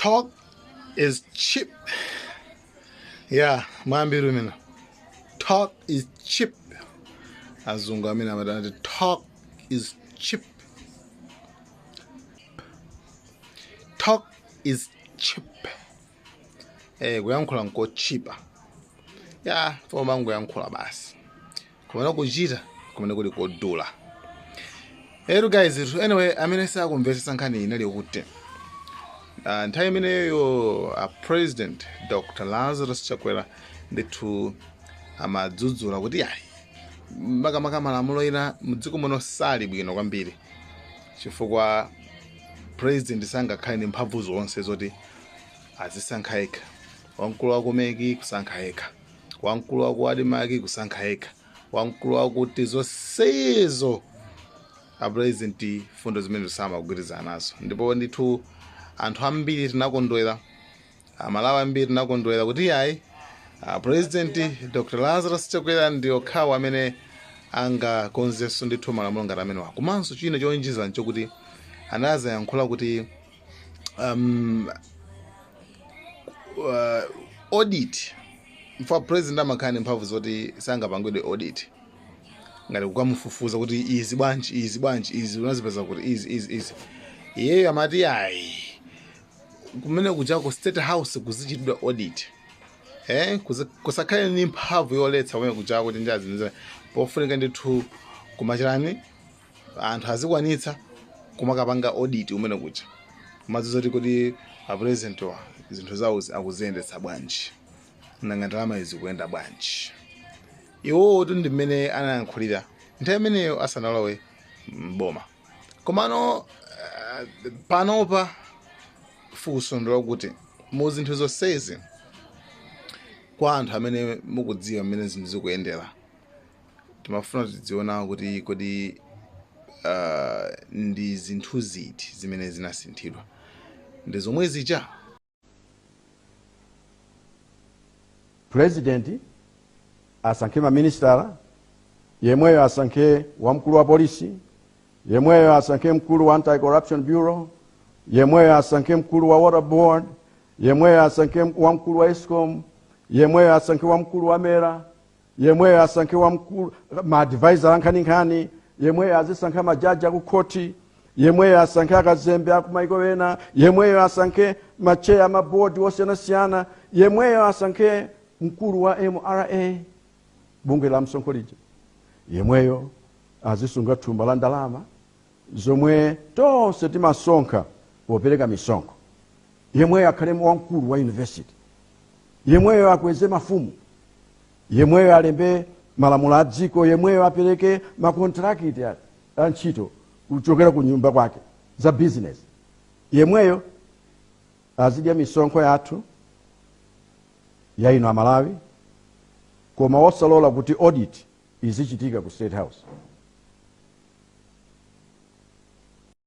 Talk is cheap. Yeah, mambiru mina. Talk is cheap. Azungu amina madana. Talk is cheap. Talk is cheap. Kuyankhula nko cheaper. Yeah, for mangu kuyankhula basi. Kumana kuchita, kumana kuli kodula. Guys, anyway, amene sakumvetsa nkhani inali yokuti. Nthawi imeneyo President Dr. Lazarus Chakwera ndithu amadzudzula kuti yayi makamaka malamulo ina mudziko muno sali bwino kwambiri chifukwa president sangakhale ndi mphamvu zonse zoti azisankha yekha. Wamkulu wakumeki kusankha yekha, wamkulu wakuadimaki kusankha yekha, wamkulu wakuti zonsezo president fundo zimene samagwirizana nazo. Ndipo ndithu anthu ambiri tinakondwera, amalawi ambiri tinakondwera kuti yayi President Dr. Lazarus Chakwera ndiyo khawa amene angakonzenso ndithu malamulo ngati amenewa. Komanso china chonjiza nchokuti anazayankhula kuti audit for president amakhala ndi mphamvu zoti sangapangidwe audit ngati kukamufufuza kuti izi bwanji izi unazipeza kuti izi iyeyo amati yayi kumene kuchako State House kuzichitidwa audit kusakhale ndi mphamvu yoletsa kumene kuchako kuti njazi pofunika ndithu kumachirani anthu azikwanitsa kumakapanga audit umene kucha kumadzoti kuti president wa zinthu zawo akuziyendetsa bwanji nanga ndalama izi kuyenda bwanji. Iwo ndi mmene anayankhulira nthawi imeneyo asanalowe mboma. Komano panopa funso ndikuti mu zinthu zonsezi kwa anthu amene mukudziwa mmene zinthu zikuyendera timafuna tidziona kuti kodi ndi zinthu ziti zimene zinasinthidwa ndi zomwe zija. President asankhe maministala, yemweyo asankhe wamkulu wa polisi, yemweyo asankhe mkulu wa Anti-Corruption Bureau, yemweyo asankhe mkulu wa Water Board, yemweyo asankhe wamkulu wa ESCOM, yemweyo asankhe wamkulu wa mera, yemweyo asankhe wamkulu ma-advisor ankhanikhani, yemweyo azisankha majaji ku koti, yemweyo asankhe akazembe akumaiko ena, yemweyo asankhe macheya mabodi osiyanasiyana, yemweyo asankhe mkulu wa MRA bunge la msonkho lija, yemweyo azisunga thumba la ndalama zomwe tonse timasonkha popereka misonkho, yemweyo akhale wamkulu wa university, yemweyo akweze mafumu, yemweyo alembe malamulo a dziko, yemweyo apereke makontrakiti a ntchito kuchokera ku nyumba kwake za business, yemweyo azidya misonkho yathu ya ino Amalawi koma osalola kuti audit izichitika ku State House.